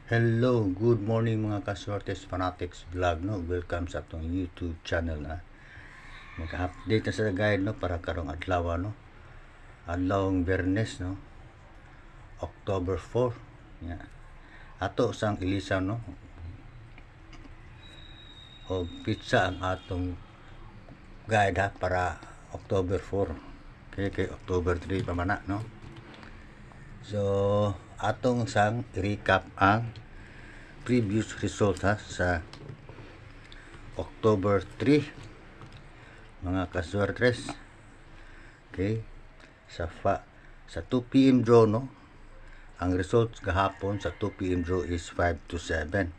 Hello, good morning mga kaswertes fanatics vlog no. Welcome sa atong YouTube channel na. Mag-update na sa guide no para karong adlaw no. Adlawng Biyernes no. October 4. Yeah. Ato sang ilisan no. O pizza ang atong guide ha para October 4. Kay October 3 pa man no. So atong sang recap ang previous result ha sa October 3 mga kaswertres. Okay, sa 2 PM draw no, ang results gahapon sa 2 PM draw is 5-7.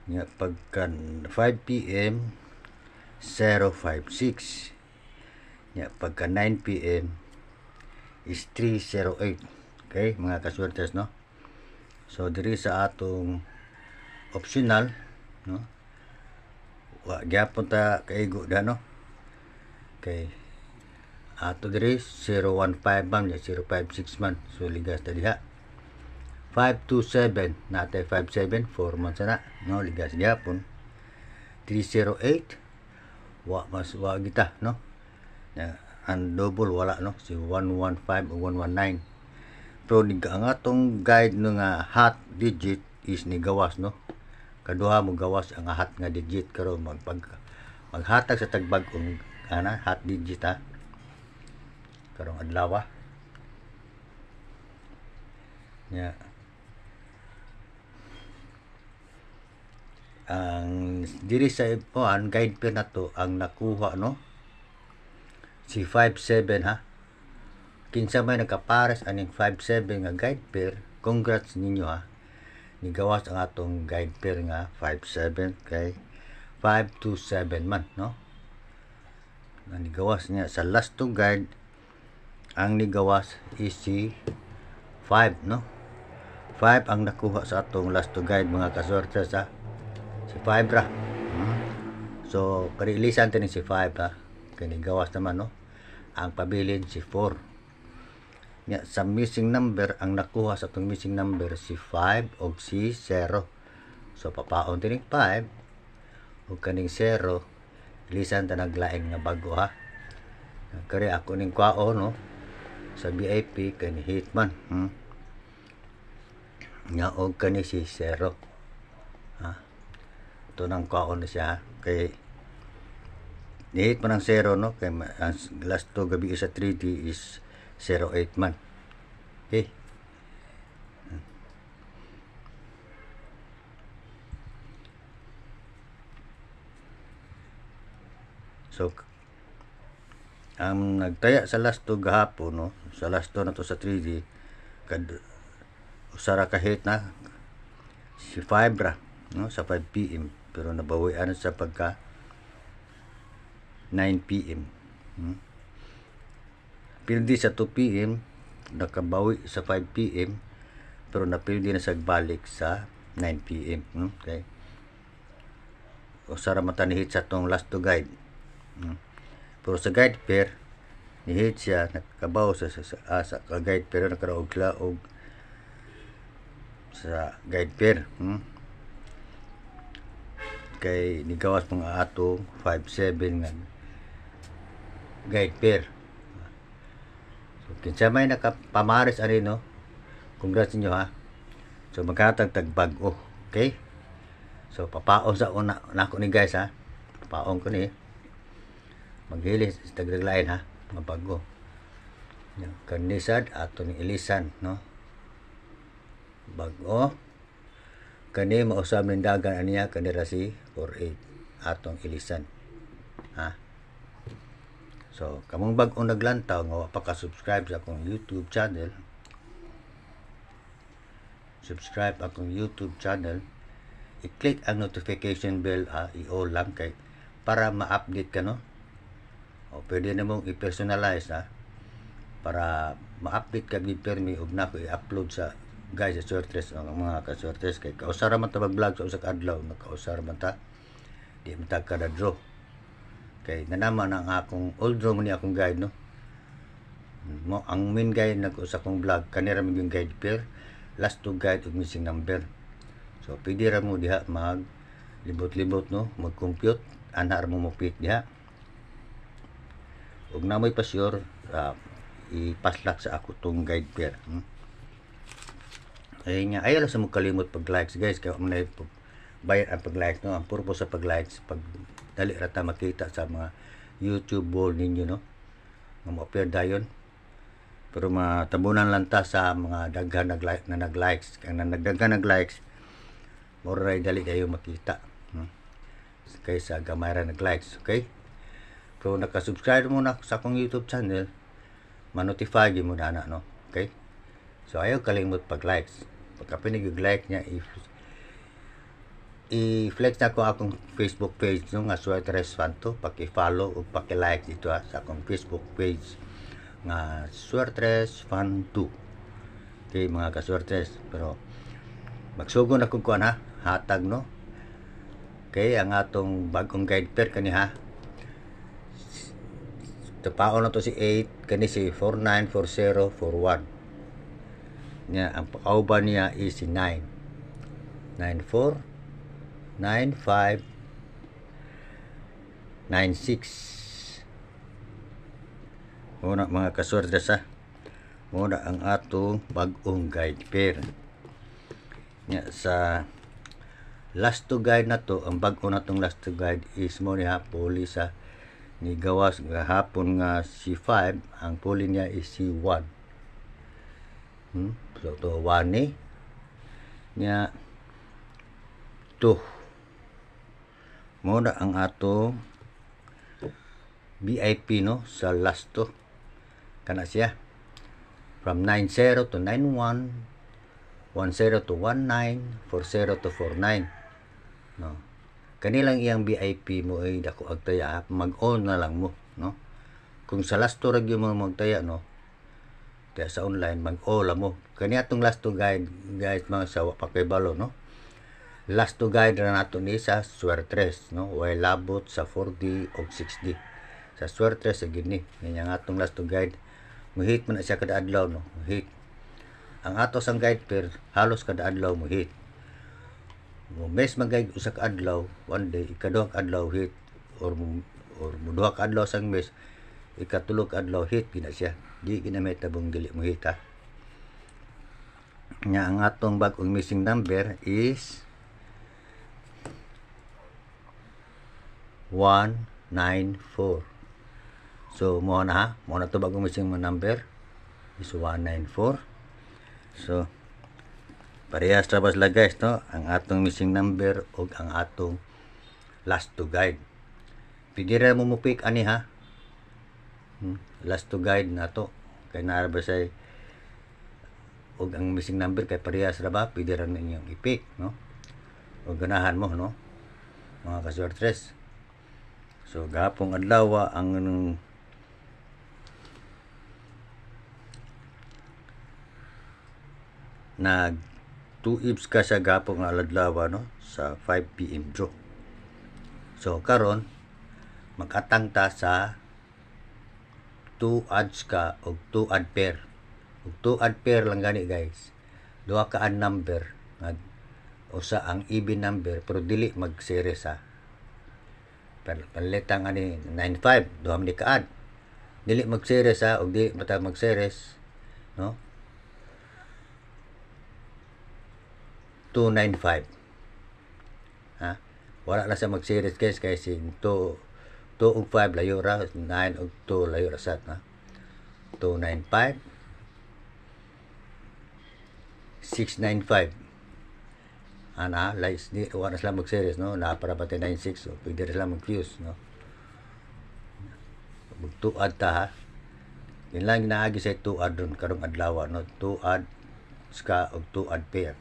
Nga pagka 5 PM 056. Nga pagka 9 PM is 308. Okay mga kaswertes no. So diri sa atong optional no, wa gyapon ta kaigo da no. Okay, ato diri 015 man, 056 man, so ligas ta diha 527 natay 57 4 man sana no, ligas gyapon 308 wa gita no. Ang double wala no, si 115 o 119. Pero ang atong guide no nga hot digit is ni gawas no. Kaduha mo gawas ang hot nga digit karon maghatag sa tagbag-ong hot digit ha karong adlaw. Yeah. Ang diri sa ipuan guide pair na to ang nakuha no si 57 ha. Kinsa may nakapares aning 57 nga guide pair, congrats ninyo ha. Nigawas ang atong guide pair nga 57 kay 527 man no. Nigawas niya sa last to guide, ang nigawas is si 5 no. 5 ang nakuha sa atong last to guide mga kasorte sa si 5 ra. So karilisan din si 5 ha. Kay nigawas naman no. Ang pabilin si 4. Nya sa missing number ang nakuha sa atong missing number si 5 ug si 0. So papaon din 5 ug kaning 0 lisan ta naglaing nga bago ha. Kare ako ning kwao no sa VIP kani Hitman. Nya og kani si 0 ha. Ito nang kwao na siya kay ni-hit man ang 0 no, kay ang last to gabi sa 3D is 08 man. Okay. So ang nagtaya sa last to gahapon no, sa last to na to sa 3D usara ka hit na si 5 ra no sa 5 PM pero nabawian sa pagka 9 PM. Pildi sa 2 PM, nakabawi sa 5 PM, pero napildi na sa balik sa 9 PM. Okay. O sara matanihit sa tong last to guide. Pero sa guide pair, nihit siya, nakabaw sa guide pair, nakaraog-laog sa guide pair. Kay nigawas mga ato 57 nga guide pair. So kinsa may nakapamares ani no, congrats ninyo ha. So magkatag tagbag-o. Okay, so papaon sa una nako ni guys ha, papaon ko ni maghilis tagreglain ha mga bago kanisad ato ni ilisan no bag-o kani mausab ning dagan aniya kanira si 48 atong ilisan ha. So kamong bag-o naglantaw nga wa pa ka subscribe sa akong YouTube channel, subscribe akong YouTube channel, i-click ang notification bell ha, i-all lang kay para ma-update ka no. O pwede na mong i-personalize ha para ma-update ka gid permi ug nako i-upload sa guys sa sortres ang mga kasortres kay kausara man ta mag-vlog sa usa ka adlaw, nakausara man ta di man ta kada draw. Kay nanama na ang akong old draw man ni akong guide no. Ang main guide nag usa kong vlog kanira man yung guide pair last to guide ug missing number. So pwede ra mo diha mag libot-libot no, mag-compute ana ra mo mopit diha. Ug namoy pa sure ipaslak sa ako tong guide pair. Ay nga ayaw lang sa mo kalimot pag likes guys, kaya mo na bayad ang pag likes no. Ang purpose sa pag likes pag dali ra ta makita sa mga YouTube wall ninyo no, nga mo-appear dayon. Pero matabunan lang ta sa mga daghan nag-likes. Kaya nagdaghan nag-likes, more ray dali kayo makita. Kaysa gamay ra nag-likes, okay? Kung naka-subscribe mo na sa akong YouTube channel, ma-notify mo na no? Okay? So ayaw kalimot pag-likes. Pagka pinag-like niya, i-flex na ko akong Facebook page no, nga Suertres Fanto. Paki-follow o paki-like dito sa akong Facebook page nga Suertres Fanto. Okay mga ka-Suertres, pero magsugon na kung kuan ha, hatag no. Okay, ang atong bagong guide pair kani ha. Tapaon na to si 8, kani si 494041. Nya ang pauban niya is si 9. 94 95 96. Muna mga ka-Suertres ha. Muna ang atong bagong guide pair. Nya sa last to guide na to, ang bag-o na tong last to guide is mo ni ha, puli sa ni gawas gahapon nga si 5, ang puli niya is si 1. So to 1 ni nya 2. Muna ang atong VIP no sa last to. Kana siya from 90 to 91, 10 to 19, 40 to 49. No. Kanilang iyang VIP mo ay dako agtaya, mag-on na lang mo, no. Kung sa last to ragyo mo magtaya no, kaya sa online mag-on lang mo. Kani atong last to guide guys mga sa pakibalo no. Last to guide ra nato ni sa Suertres no, way labot sa 4D o 6D. Sa Suertres sa gini, nya nga atong last to guide. Muhit man na siya kada adlaw no, muhit. Ang ato sang guide pair halos kada adlaw muhit. Mo mes magay usa ka adlaw, one day ikaduha ka adlaw hit or duha ka adlaw sang mes, ikatulo ka adlaw hit gina siya. Di ginametabong dili mo hit ha. Nya ang atong bag-ong missing number is 194. So mo na ha, mo na to bagong missing number is 194. So parehas trabas la guys no, ang atong missing number ug ang atong last to guide. Pwede ra mo pick ani ha. Last to guide na to. Kay naa ba say ug ang missing number kay parehas ra ba, pwede ra ninyong i-pick no. O ganahan mo no, mga ka-Suertres. So gapong adlaw ang nag 2 ifs ka sa gapong adlaw no, sa 5 PM draw. So karon mag-atang ta sa 2 odds ka og 2 odd pair. Ug 2 odd pair lang gani guys. Duha ka odd number nga usa ang even number pero dili mag-series ha. Palitan ani 95, duha man di ka odd. Dili mag-series ha, og dili mata mag-series no. 295. Ha? Wala na sa mag-series guys kasi 2 ug 5 layo ra, 9 ug 2 layo ra sad ha. 295 695. Ana, lights di wala sila mag-series no, na para pati 96 so pwede sila mag-fuse no. Magtuad ta ha. Yan lang ginaagi sa 2 odd ron karong adlaw no, 2 odd ska og 2 odd pair.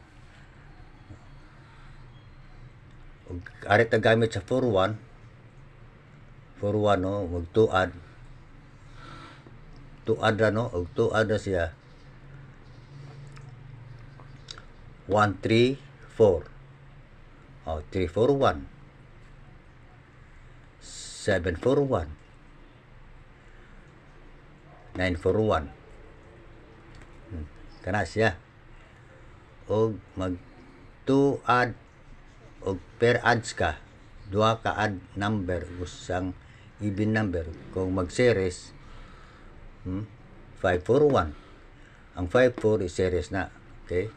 Ug ari ta gamit sa 41 no, mag 2 odd ra no, og 2 odd ra siya 134. 341 741 941. Kana siya. og mag 2 add og per adds ka duha ka add number usang even number kung mag series 541 ang 54 is series na, okay,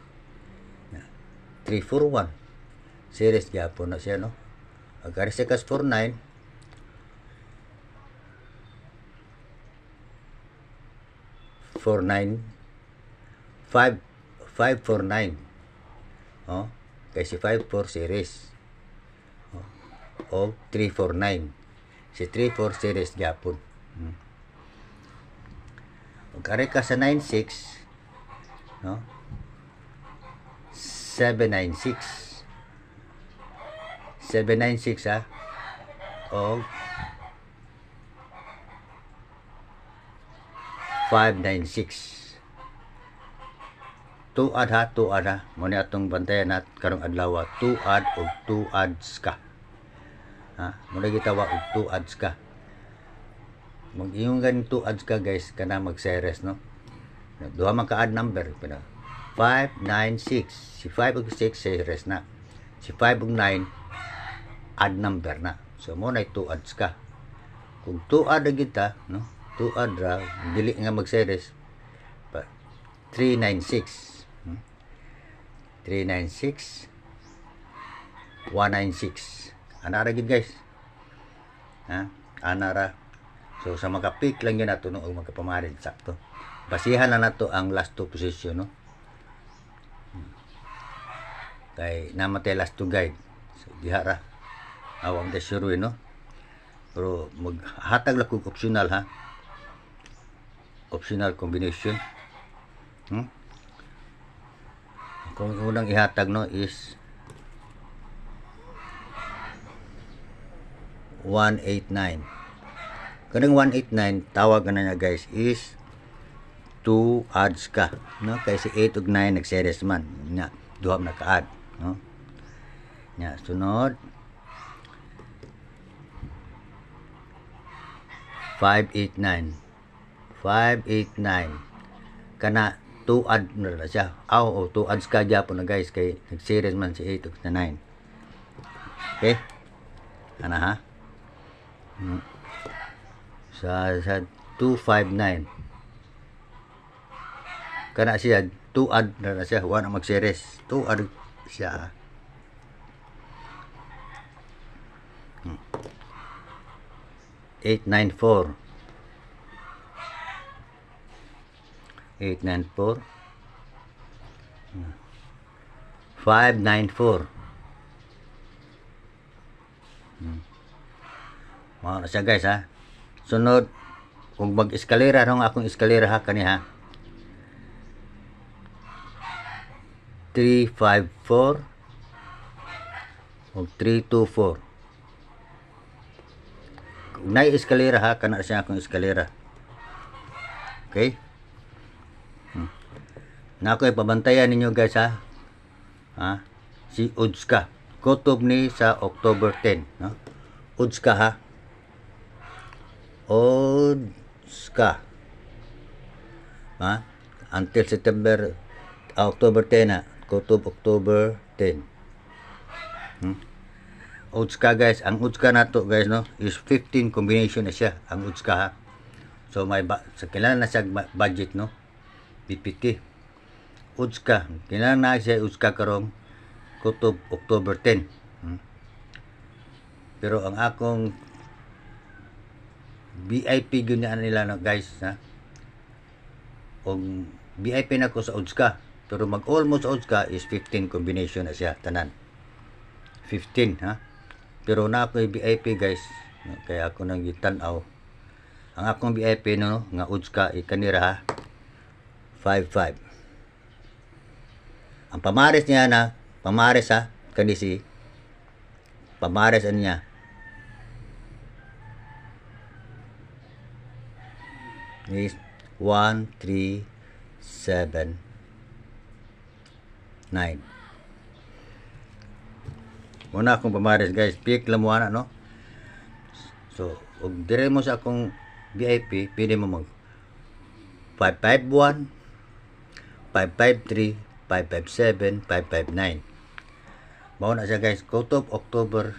341 series gyapon na siya, no? Ang karisekas 49 549 oh, kay si 54 series o 349 si 34 series gyapon. Ug kare ka sa 96 no 796 ha o 596 2 add ha mo ni atong bantayan nat karong adlaw 2 add og 2 adds ka ha mo na gitawa og 2 adds ka mag-iyong ganing 2 adds ka guys kana mag series no duha man ka add number pina 596 si 5 ug 6 series na si 5 ug 9 add number na so mo na 2 adds ka kung 2 add kita no 2 add ra dili nga mag series 396 196 anara gid guys ha anara so sa maka-pick lang yun nato no o magkapamarid sakto basihan na nato ang last 2 position no kay namatay last 2 guide so diha ra awang de sure no pero maghatag lang kog optional ha optional combination kung unang ihatag no is 189 kanang 189 tawag na niya guys is 2 adds ka no kay si 8 ug 9 nag-series man nya duha na ka-add no nya sunod 589 kana 2 add na siya o 2 adds ka gyapon na guys kay nag-series man si 8 ug 9 okay ana ha sa 259 kana siya 2 add na siya wa na mag-series 2 add siya 894 594 Mao na siya guys ha. Sunod kung mag-eskalera rong akong eskalera ha kani ha. 354 o 324. Kung nay eskalera ha kana siya akong eskalera. Okay? Na ako ipabantayan ninyo guys ha. Ha? Si Udska. Kutob ni sa October 10, no? Udska ha. Udska. Ha? Until October 10 na. Kutob October 10. Udska guys. Ang Udska na to guys no is 15 combination na siya. Ang Udska ha. So may sa kailangan na siya budget no. PPT. Udska. Kailangan na siya Udska karong Kutob October 10. Pero ang akong VIP ganyan nila no guys ha. Og VIP na ko sa Udska. Pero mag-almost sa Udska is 15 combination na siya tanan. 15 ha. Pero na ako VIP guys. Kaya ako nang gitan-aw. Ang akong VIP no nga Udska ikanira ha. 55. Ang pamares niya na pamares ha kanisi pamares niya is 1 3 7 9. Una akong pamares guys, pick lang mo ana no. So og dire mo sa akong VIP pwede mo mag 551 553 557, 559. Mao na siya guys, cut off October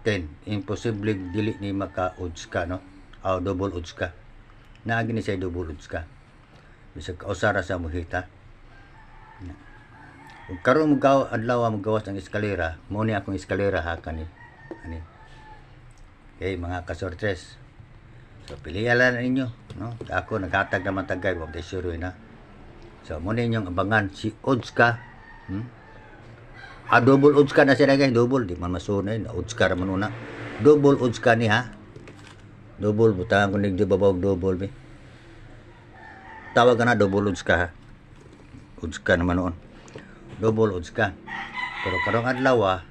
10. Imposible dili ni maka-odds ka, no? O double odds ka. Naagi ni siya double odds ka. Bisag kausara sa muhita. Ug karon adlaw magawas ang eskalera, mo ni akong eskalera ha kani. Ani. Okay, mga kasortres. So pilihan lang ninyo, no? Ako naghatag naman tagay, wag tay sure na. So mo ninyong abangan si odds ka. Double odds ka na siya guys, double di man masunay, odds ka ra man una. Double odds ka ni ha. Double butang kun di babaw double be. Tawag ka na double odds ka ha. Odds ka naman noon. Double odds ka. Pero karong adlaw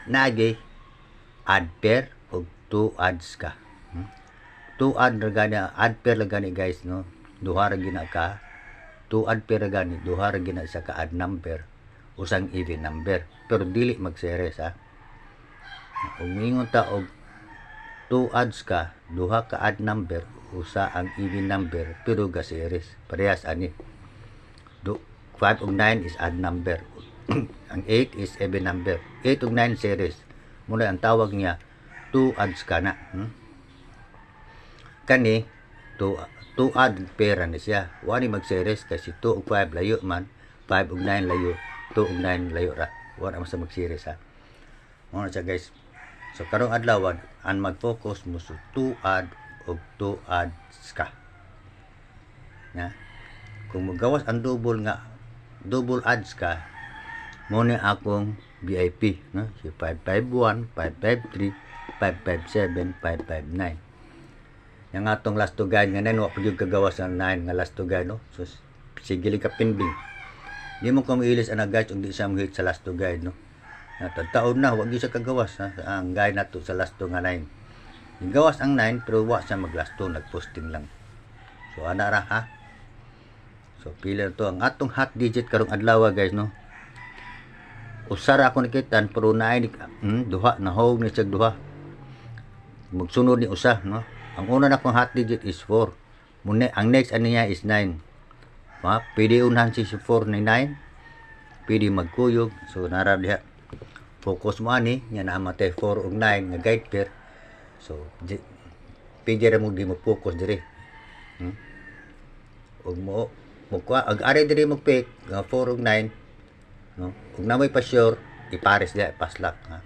naagi add pair o 2 odds ka. 2 add gani, add pair lang gani guys, no? Duha ra gina ka. 2 add pair gani, duha ra gina sa ka add number usang even number. Pero dili mag-series ha. Umingon ta og 2 adds ka, duha ka add number usa ang even number pero ga series. Parehas ani. 5 ug 9 is odd number. Ang 8 is even number. 8 ug 9 series. Muna ang tawag niya 2 adds ka na. Kani 2 add pair na siya. Wani mag-series kasi 2 ug 5 layo man, 5 ug 9 layo, 2 ug 9 layo ra. Wala man sa mag-series ha. Muna siya guys. So karong adlaw ang mag-focus mo sa 2 add ug 2 adds ka. Na kung magawas ang double adds ka, mo ni akong VIP, no? Si 551, 553, 557, 559. Yang atong last to guide nga 9, wa pud kagawas ang 9 nga last to guide, no? So sige li ka pinbing. Di mo ko mailis ana guys ug di siya mo hit sa last to guide, no? Taon na wa gyud siya kagawas ha? Ang guide nato sa last to nga 9. Gawas ang 9 pero wa siya mag last to, nagposting lang. So ana ra ha. So pila to ang atong hot digit karong adlaw guys, no? Usara ako nakitan pero naay duha na hog ni siya duha. Magsunod ni usa, no? Ang una na kong hot digit is 4. Muna ang next ani niya is 9. Ha? Pwede unhan si 4 ni 9. Pwede magkuyog. So nara diha. Focus mo ani nya na matay 4 ug 9 nga guide pair. So pwede ra mo di mo focus diri. Ug mo ag ari diri mo pick 4 ug 9, no? Ug namoy pa sure ipares diha paslak ha.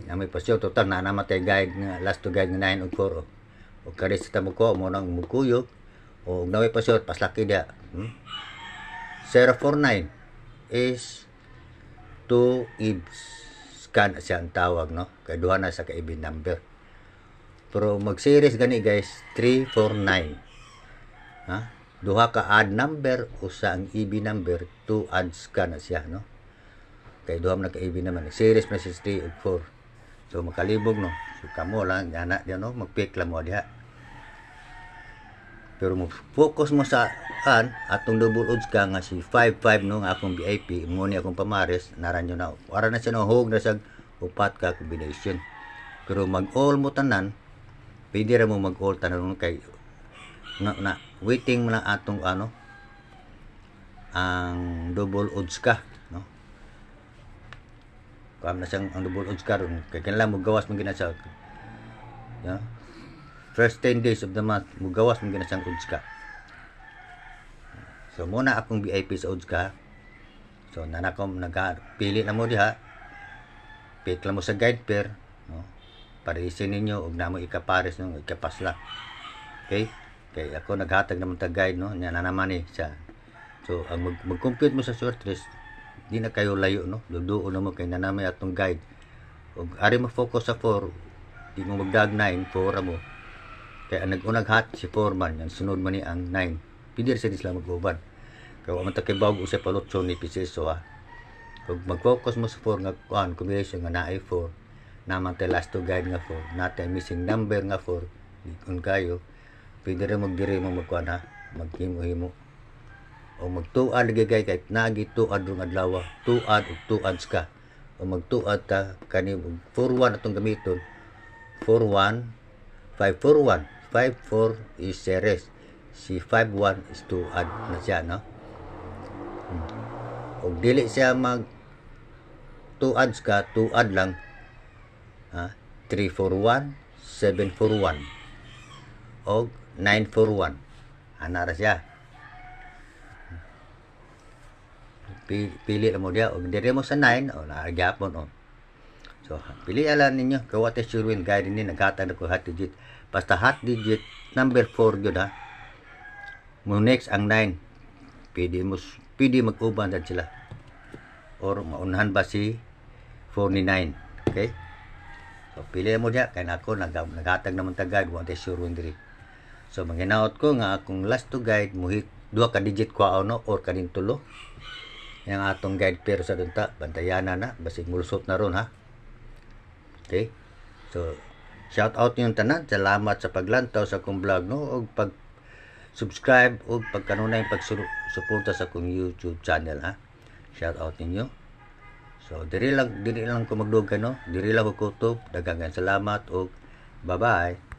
Namoy pa sure total na namatay guide nga last to guide nga 9 ug 4. Ug kare sa tamo ko mo nang mugkuyog o namoy pa sure paslaki diha. 049 is 2 eves scan siya ang tawag, no? Kay duha na sa ka-even number. Pero mag-series gani guys 349. Ha? Duha ka add number usa ang even number, 2 adds ka na siya, no? Kay duha man ka-even naman. Series na siya 3 ug 4. So makalibog, no? So kamo lang ana diyan, no? Mag-pick lang mo diha. Pero mo focus mo sa atong double odds ka nga si 55, no? Nga akong VIP mo ni akong pamares naranyo na. Para na siya no hog na sa upat ka combination. Pero mag-all mo tanan, pwede ra mo mag-all tanan kay na waiting mo na atong ang double odds ka, no? Kam na siyang ang double odds ka ron kay kanila mo gawas man gina siya. Yeah. First 10 days of the month mo gawas man gina siyang odds ka. So muna akong VIP sa odds ka. So nanakom nagpili na mo diha. Pick lang mo sa guide pair, no? Parisin ninyo og namo ikapares no ikapasla. Okay? Kay ako naghatag naman ta guide, no? Nya na naman ni siya. So ang mag-compute mo sa short list, di na kayo layo, no? Duduo na mo kay nanamay atong guide. Og ari mo focus sa 4, di mo magdag 9, 4 mo. Kay ang nag-unag hat si 4 man, yang sunod man ni ang 9. Pwede sa sila mag-uban. Kaya wa man ta kay bawog usay palotso ni Piseso ha. Kung mag-focus mo sa 4 nga combination nga naay 4, naman tay last to guide nga 4, natay missing number nga 4, kung kayo pwede rin magdiri mo magkuhan ha, maghimo-himo o mag-2-add gagay kahit nagi 2-add rong adlaw, 2-add o 2-adds ka o mag-2-add ta kani 4-1 atong gamiton 4-1, 5-4-1 5-4 is series, si 5-1 is 2-add na siya, no? Og dili siya mag 2 ads ka, 2 ad lang. 341, 741 og 941. Ana ra siya. Pili lang mo dia og dire mo sa 9 o nagyapon o. So pili ala ninyo kay what is your win guide ni naghatag ko hot digit. Basta hot digit number 4 gyud ha. Mo next ang 9. Pwede mag-uban sad sila. Or maunahan ba si 49. Okay? So pili mo dia kay ako naghatag naman ta guide what is your win diri. So manginaot ko nga akong last to guide muhit 2 ka digit ko no or kaning tulo. Yang atong guide pero sa dunta bantayan na basig mulusot na ron ha. Okay? So shout out yung tanan, salamat sa paglantaw sa akong vlog no og pag-subscribe og pagkanunay pagsuporta sa akong YouTube channel ha. Shout out ninyo. So diri lang ko magdugay no. Diri lang ko kutob. Daghang salamat og bye-bye.